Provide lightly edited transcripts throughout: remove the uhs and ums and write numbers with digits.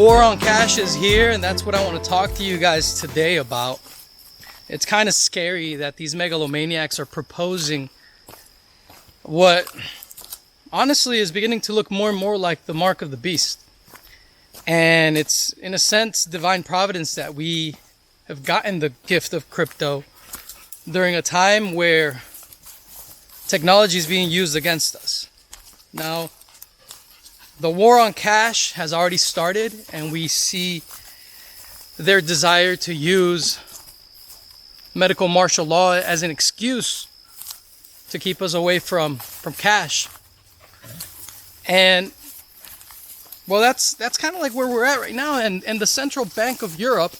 war on cash is here, and that's what I want to talk to you guys today about. It's kind of scary that these megalomaniacs are proposing what honestly is beginning to look more and more like the mark of the beast. And it's, in a sense, divine providence that we have gotten the gift of crypto during a time where technology is being used against us. Now, the war on cash has already started, and we see their desire to use medical martial law as an excuse to keep us away from cash. And well, that's kind of like where we're at right now. And the Central Bank of Europe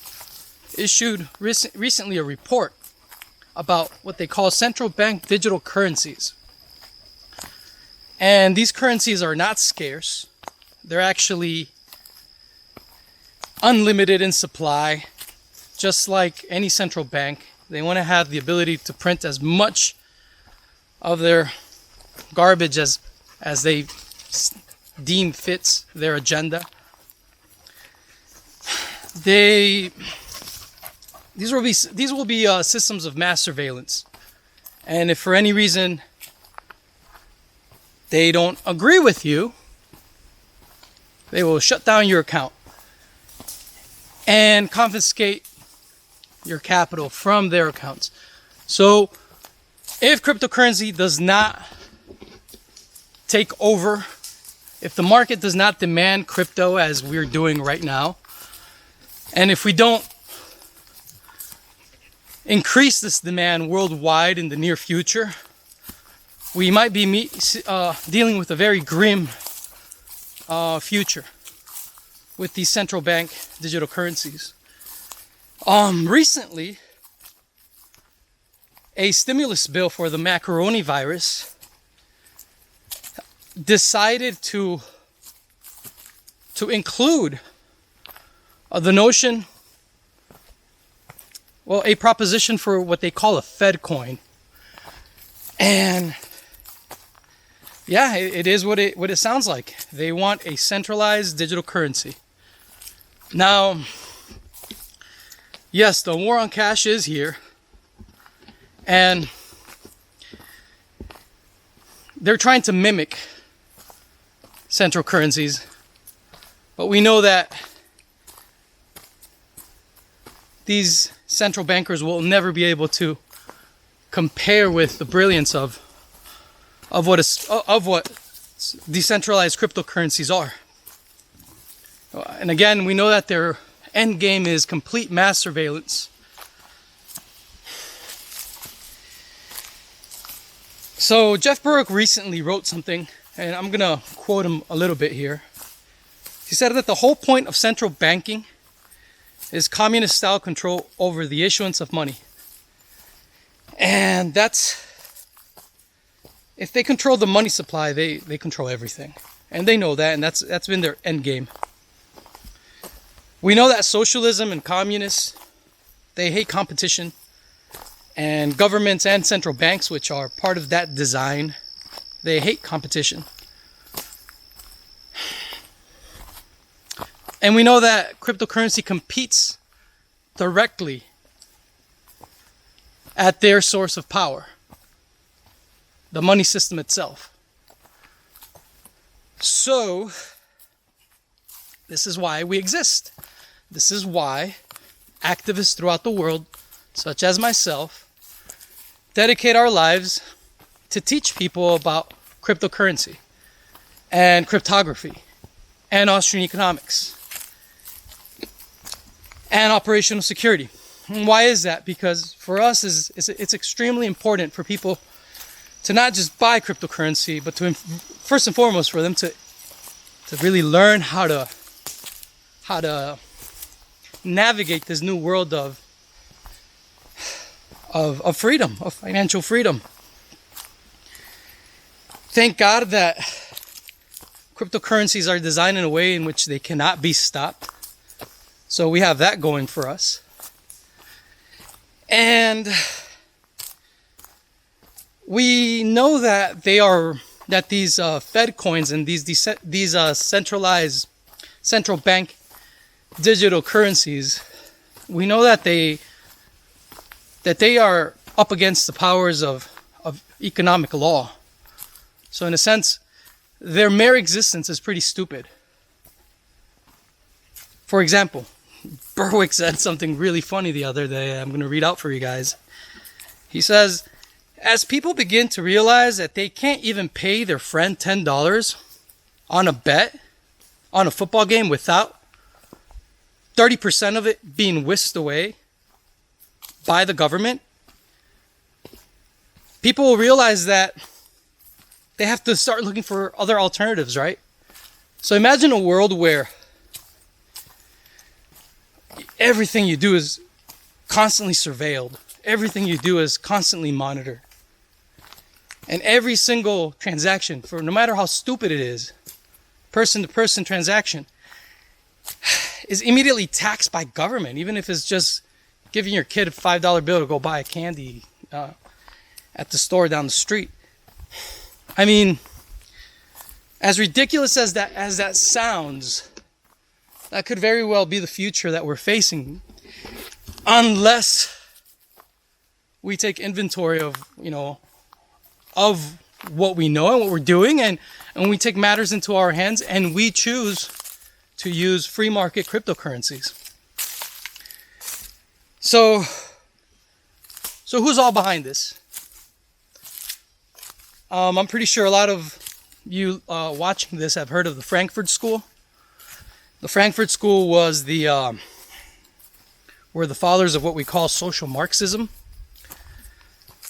issued recently a report about what they call central bank digital currencies. And these currencies are not scarce. They're actually unlimited in supply, just like any central bank. They want to have the ability to print as much of their garbage as they deem fits their agenda. These will be systems of mass surveillance, and if for any reason they don't agree with you, they will shut down your account and confiscate your capital from their accounts. So if cryptocurrency does not take over, if the market does not demand crypto as we're doing right now, and if we don't increase this demand worldwide in the near future, we might be dealing with a very grim future with these central bank digital currencies. Recently, a stimulus bill for the macaroni virus decided to include the notion, well, a proposition for what they call a Fed coin. And yeah, it is what it sounds like. They want a centralized digital currency. Now, yes, the war on cash is here, and they're trying to mimic central currencies, but we know that these central bankers will never be able to compare with the brilliance of what decentralized cryptocurrencies are. And again, we know that their end game is complete mass surveillance. So Jeff Burke recently wrote something, and I'm gonna quote him a little bit here. He said that the whole point of central banking is communist style control over the issuance of money. And that's, if they control the money supply, they control everything. And they know that, and that's been their end game. We know that socialism and communists, they hate competition. And governments and central banks, which are part of that design, they hate competition. And we know that cryptocurrency competes directly at their source of power, the money system itself. So, this is why we exist. This is why activists throughout the world, such as myself, dedicate our lives to teach people about cryptocurrency and cryptography and Austrian economics and operational security. And why is that? Because for us, it's extremely important for people to not just buy cryptocurrency, but to, first and foremost, for them to really learn how to navigate this new world of freedom, of financial freedom. Thank God that cryptocurrencies are designed in a way in which they cannot be stopped. So we have that going for us. And we know that these Fed coins and these centralized central bank digital currencies, we know that they are up against the powers of economic law. So in a sense, their mere existence is pretty stupid. For example, Berwick said something really funny the other day. I'm going to read out for you guys. He says, as people begin to realize that they can't even pay their friend $10 on a bet on a football game without 30% of it being whisked away by the government, people will realize that they have to start looking for other alternatives, right? So imagine a world where everything you do is constantly surveilled. Everything you do is constantly monitored. And every single transaction, for no matter how stupid it is, person-to-person transaction, is immediately taxed by government, even if it's just giving your kid a $5 bill to go buy a candy at the store down the street. I mean, as ridiculous as that sounds, that could very well be the future that we're facing, unless we take inventory of, of what we know and what we're doing, and we take matters into our hands and we choose to use free market cryptocurrencies. So who's all behind this? I'm pretty sure a lot of you watching this have heard of the Frankfurt School. The Frankfurt School was were the fathers of what we call social Marxism.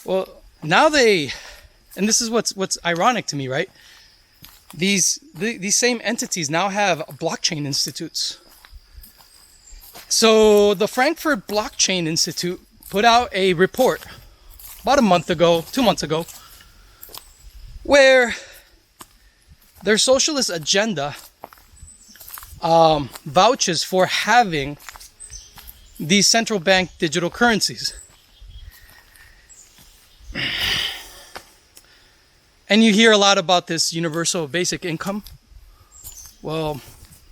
Well, now and this is what's ironic to me, right? These same entities now have blockchain institutes. So the Frankfurt Blockchain Institute put out a report about 2 months ago, where their socialist agenda vouches for having these central bank digital currencies. And you hear a lot about this universal basic income. Well,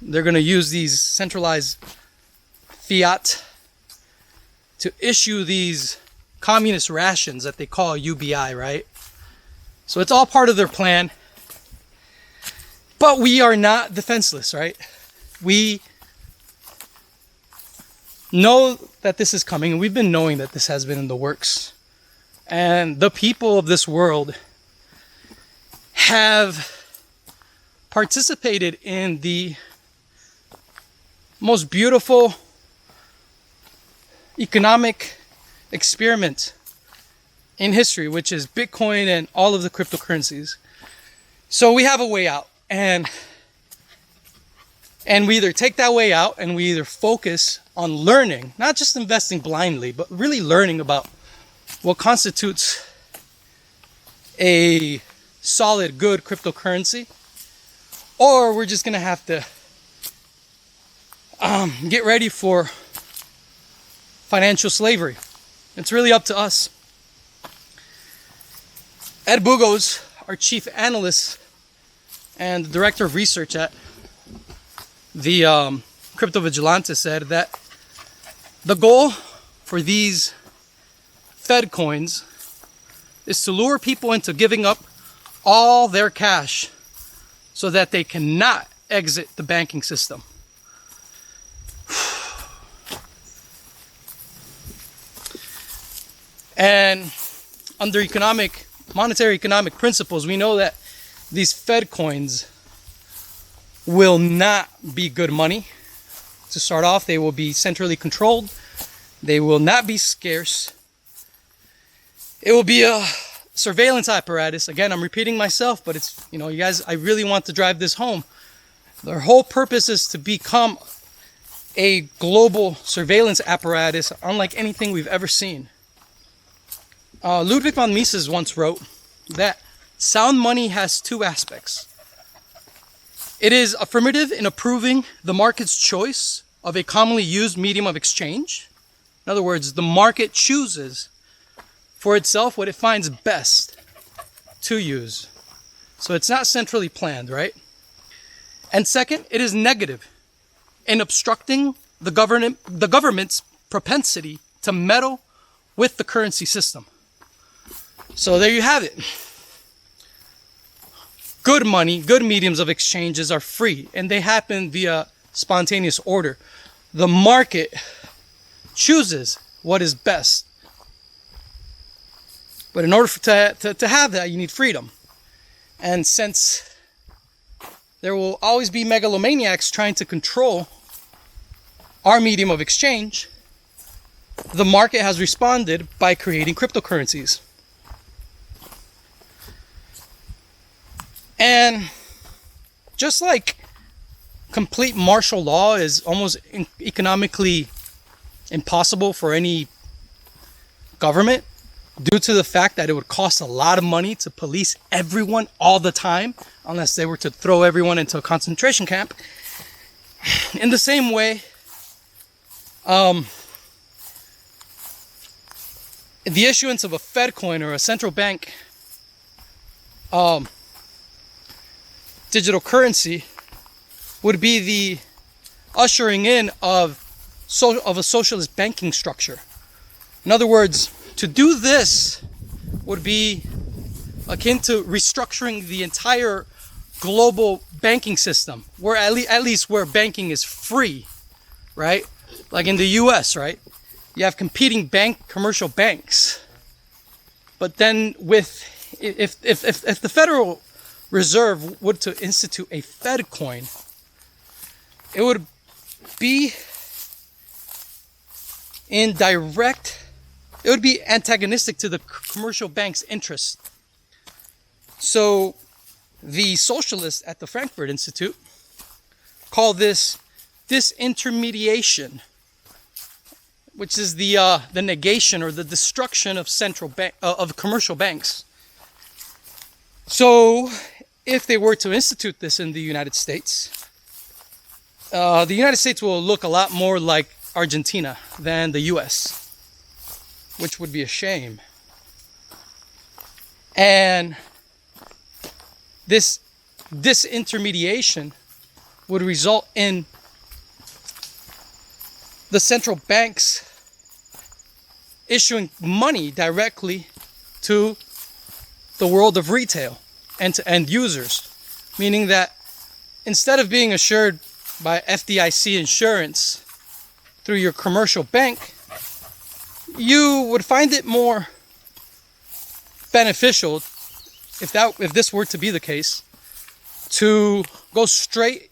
they're going to use these centralized fiat to issue these communist rations that they call UBI, right? So it's all part of their plan. But we are not defenseless, right? We know that this is coming, and we've been knowing that this has been in the works. And the people of this world have participated in the most beautiful economic experiment in history, which is Bitcoin and all of the cryptocurrencies. So we have a way out, and we either take that way out and we either focus on learning, not just investing blindly, but really learning about what constitutes a solid, good cryptocurrency, or we're just going to have to get ready for financial slavery. It's really up to us. Ed Bugos, our chief analyst and the director of research at the Crypto Vigilante, said that the goal for these Fed coins is to lure people into giving up all their cash so that they cannot exit the banking system. And under monetary economic principles, we know that these Fed coins will not be good money. To start off, they will be centrally controlled. They will not be scarce. It will be a surveillance apparatus. Again, I'm repeating myself, but it's, you guys, I really want to drive this home. Their whole purpose is to become a global surveillance apparatus unlike anything we've ever seen. Ludwig von Mises once wrote that sound money has two aspects. It is affirmative in approving the market's choice of a commonly used medium of exchange. In other words, the market chooses for itself what it finds best to use. So it's not centrally planned, right? And second, it is negative in obstructing the government's propensity to meddle with the currency system. So there you have it. Good money, good mediums of exchanges are free, and they happen via spontaneous order. The market chooses what is best. But in order to have that, you need freedom. And since there will always be megalomaniacs trying to control our medium of exchange, the market has responded by creating cryptocurrencies. And just like complete martial law is almost economically impossible for any government, due to the fact that it would cost a lot of money to police everyone all the time, unless they were to throw everyone into a concentration camp. In the same way, the issuance of a Fed coin or a central bank digital currency would be the ushering in of a socialist banking structure. In other words, to do this would be akin to restructuring the entire global banking system, where at least where banking is free, right? Like in the US, right? You have competing commercial banks. But then if the Federal Reserve would to institute a Fed coin, it would be it would be antagonistic to the commercial bank's interest. So the socialists at the Frankfurt Institute call this disintermediation, which is the negation or the destruction of of commercial banks. So if they were to institute this in the United States, the United States will look a lot more like Argentina than the US, which would be a shame. And this disintermediation would result in the central banks issuing money directly to the world of retail and to end users, meaning that instead of being assured by FDIC insurance through your commercial bank, you would find it more beneficial, if this were to be the case, to go straight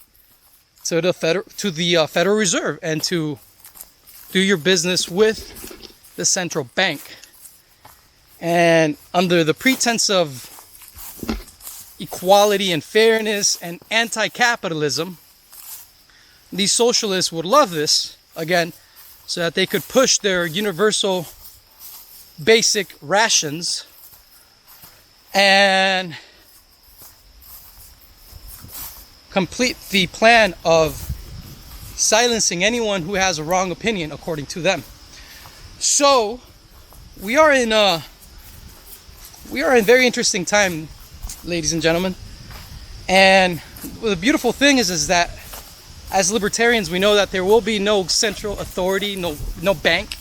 to the Federal Reserve and to do your business with the central bank. And under the pretense of equality and fairness and anti-capitalism, these socialists would love this, again, so that they could push their universal basic rations and complete the plan of silencing anyone who has a wrong opinion according to them. So we are in a very interesting time, ladies and gentlemen. And the beautiful thing is that as libertarians, we know that there will be no central authority, no bank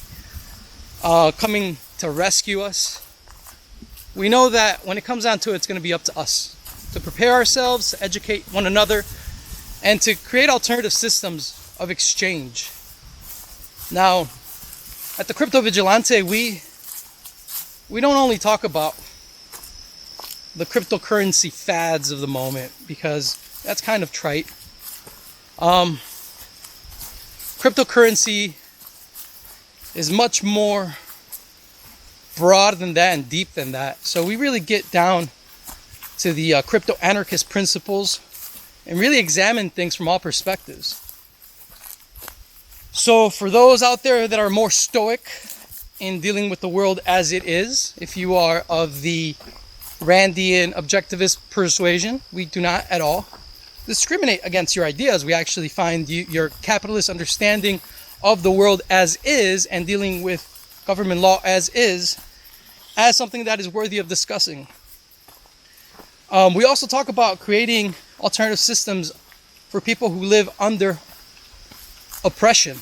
coming to rescue us. We know that when it comes down to it, it's going to be up to us to prepare ourselves, to educate one another, and to create alternative systems of exchange. Now, at the Crypto Vigilante, we don't only talk about the cryptocurrency fads of the moment, because that's kind of trite. Cryptocurrency is much more broad than that and deep than that. So we really get down to the crypto anarchist principles and really examine things from all perspectives. So for those out there that are more stoic in dealing with the world as it is, if you are of the Randian objectivist persuasion, we do not at all discriminate against your ideas. We actually find your capitalist understanding of the world as is and dealing with government law as is as something that is worthy of discussing. We also talk about creating alternative systems for people who live under oppression.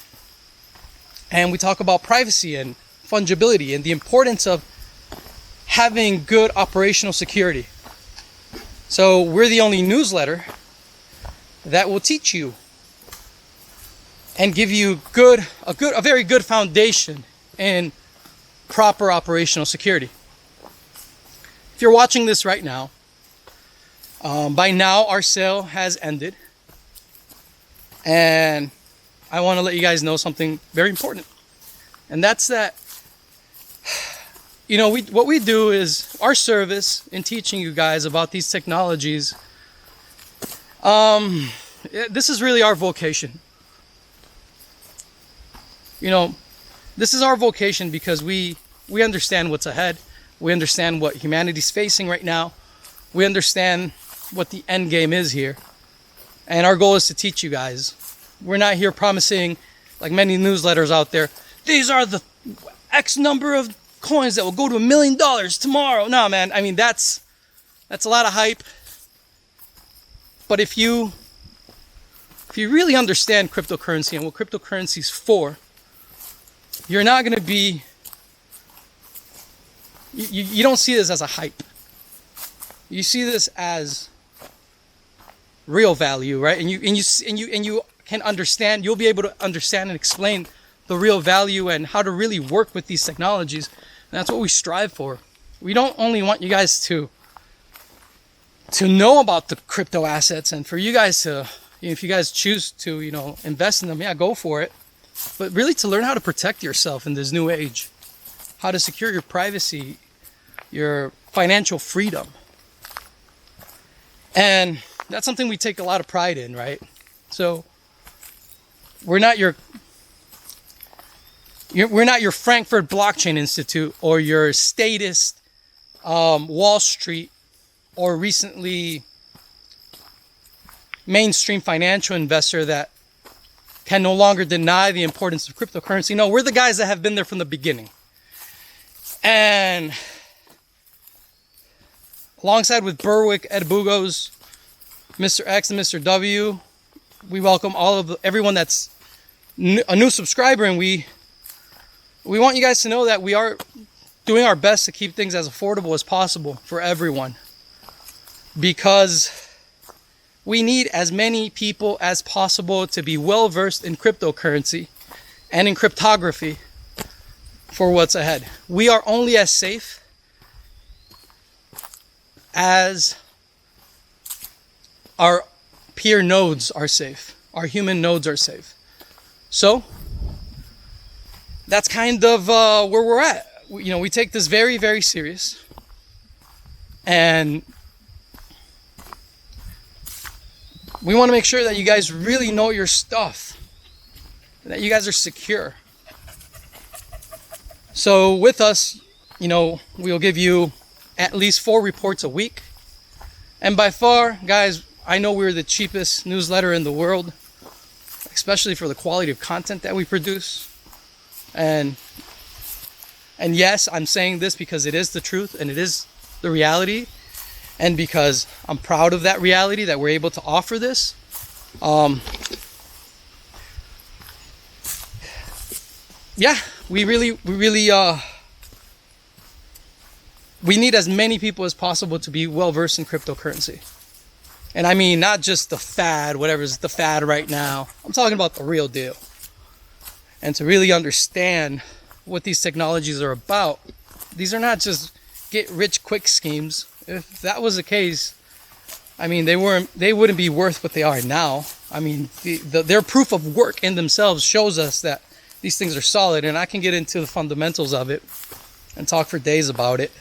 And we talk about privacy and fungibility and the importance of having good operational security. So we're the only newsletter that will teach you and give you a very good foundation in proper operational security. If you're watching this right now, by now our sale has ended, and I want to let you guys know something very important, and that's that, what we do is our service in teaching you guys about these technologies. This is really our vocation. This is our vocation because we understand what's ahead. We understand what humanity's facing right now. We understand what the end game is here. And our goal is to teach you guys. We're not here promising, like many newsletters out there, these are the X number of coins that will go to $1 million tomorrow. No, man. I mean, that's a lot of hype. But if you really understand cryptocurrency and what cryptocurrency is for, you're not going to be, you don't see this as a hype. You see this as real value, right? And you can understand, you'll be able to understand and explain the real value and how to really work with these technologies. And that's what we strive for. We don't only want you guys to know about the crypto assets and for you guys to, if you guys choose to, invest in them, yeah, go for it. But really to learn how to protect yourself in this new age, how to secure your privacy, your financial freedom. And that's something we take a lot of pride in, right? So we're not your Frankfurt Blockchain Institute or your statist Wall Street or recently mainstream financial investor that can no longer deny the importance of cryptocurrency. No, we're the guys that have been there from the beginning. And alongside with Berwick, Ed Bugos, Mr. X, and Mr. W, we welcome everyone that's a new subscriber, and we want you guys to know that we are doing our best to keep things as affordable as possible for everyone, because we need as many people as possible to be well versed in cryptocurrency and in cryptography for what's ahead. We are only as safe as our peer nodes are safe, our human nodes are safe. So that's kind of where we're at. We take this very, very serious, and we want to make sure that you guys really know your stuff, that you guys are secure. So with us, we'll give you at least 4 reports a week. And by far, guys, I know we're the cheapest newsletter in the world, especially for the quality of content that we produce. And yes, I'm saying this because it is the truth and it is the reality. And because I'm proud of that reality that we're able to offer this. We need as many people as possible to be well versed in cryptocurrency. And I mean, not just the fad, whatever's the fad right now. I'm talking about the real deal. And to really understand what these technologies are about. These are not just get rich quick schemes. If that was the case, I mean, they wouldn't be worth what they are now. I mean, their proof of work in themselves shows us that these things are solid, and I can get into the fundamentals of it and talk for days about it.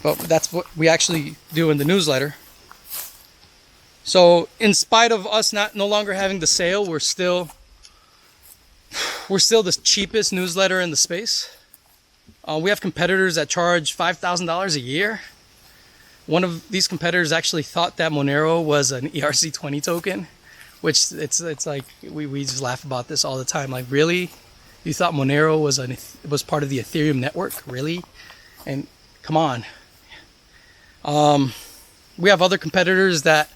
But that's what we actually do in the newsletter. So in spite of us no longer having the sale, we're still the cheapest newsletter in the space. We have competitors that charge $5,000 a year. One of these competitors actually thought that Monero was an ERC20 token, which it's like we just laugh about this all the time. Like, really? You thought Monero was part of the Ethereum network? Really? And come on. We have other competitors that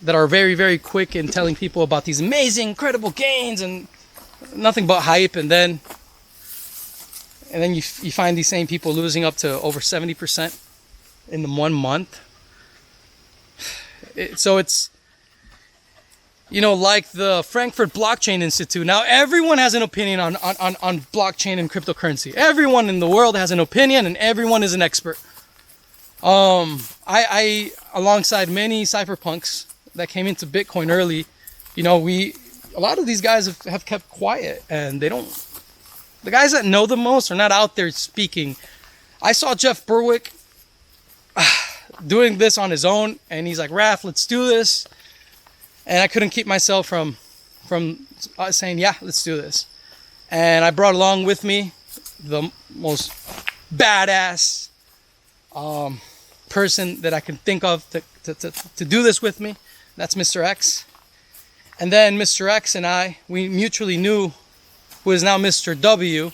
are very, very quick in telling people about these amazing, incredible gains, and nothing but hype, and then you find these same people losing up to over 70% in the 1 month. So it's, you know, like the Frankfurt Blockchain Institute. Now everyone has an opinion on blockchain and cryptocurrency. Everyone in the world has an opinion, and everyone is an expert. I alongside many cypherpunks that came into Bitcoin early, you know, a lot of these guys have kept quiet, and the guys that know the most are not out there speaking. I saw Jeff Berwick doing this on his own, and he's like, Raph, let's do this. And I couldn't keep myself from saying, yeah, let's do this. And I brought along with me the most badass person that I can think of to do this with me. That's Mr. X. And then Mr. X and I, we mutually knew, who is now Mr. W,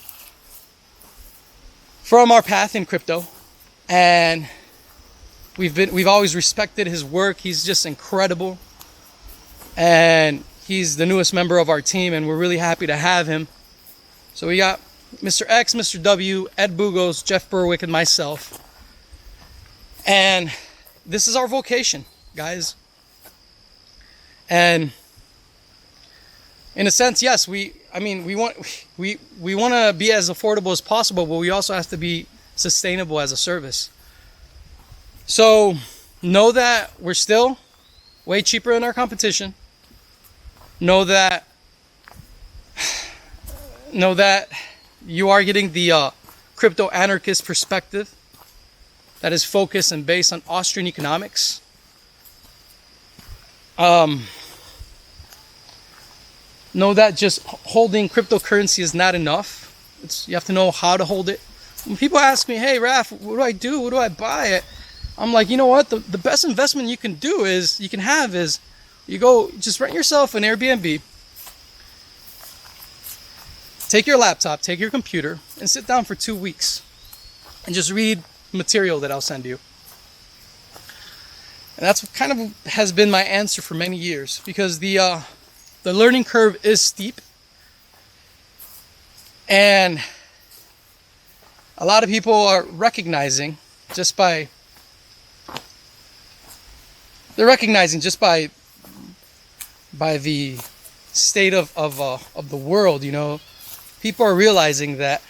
from our path in crypto. And we've always respected his work. He's just incredible. And he's the newest member of our team, and we're really happy to have him. So we got Mr. X, Mr. W, Ed Bugos, Jeff Berwick, and myself. And this is our vocation, guys. And in a sense, yes, we want to be as affordable as possible, but we also have to be sustainable as a service. So know that we're still way cheaper than our competition. Know that you are getting the crypto anarchist perspective that is focused and based on Austrian economics. Know that just holding cryptocurrency is not enough. You have to know how to hold it. When people ask me, hey Raph, what do I do? What do I buy it? I'm like, you know what? The best investment you can have is you go just rent yourself an Airbnb. Take your laptop, take your computer, and sit down for 2 weeks and just read material that I'll send you. And that's what kind of has been my answer for many years, because the learning curve is steep, and a lot of people are recognizing just by the state of the world, you know, people are realizing that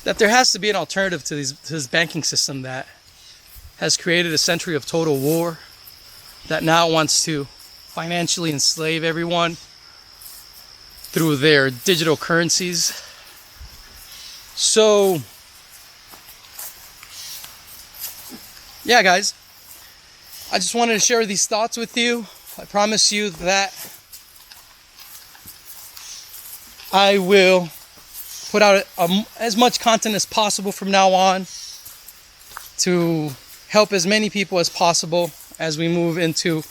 there has to be an alternative to this banking system that has created a century of total war, that now wants to financially enslave everyone through their digital currencies. So yeah, guys, I just wanted to share these thoughts with you. I promise you that I will put out as much content as possible from now on to help as many people as possible as we move into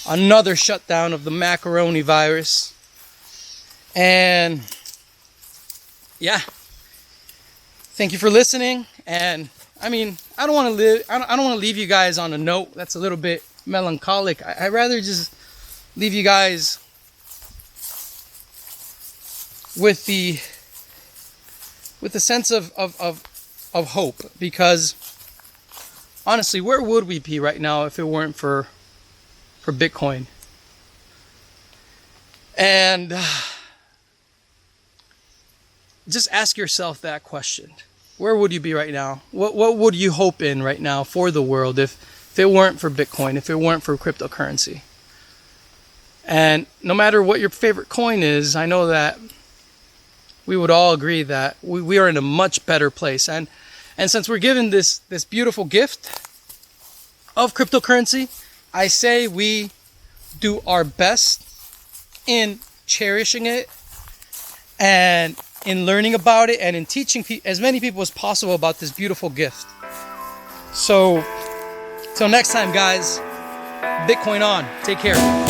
another shutdown of the macaroni virus. And yeah, thank you for listening. And I mean, I don't want to leave you guys on a note that's a little bit melancholic. I'd rather just leave you guys with the sense of hope, because honestly, where would we be right now if it weren't for Bitcoin? And just ask yourself that question. Where would you be right now? What would you hope in right now for the world if it weren't for Bitcoin, if it weren't for cryptocurrency? And no matter what your favorite coin is, I know that we would all agree that we are in a much better place. And since we're given this beautiful gift of cryptocurrency, I say we do our best in cherishing it and in learning about it and in teaching as many people as possible about this beautiful gift. So till next time, guys, Bitcoin on. Take care.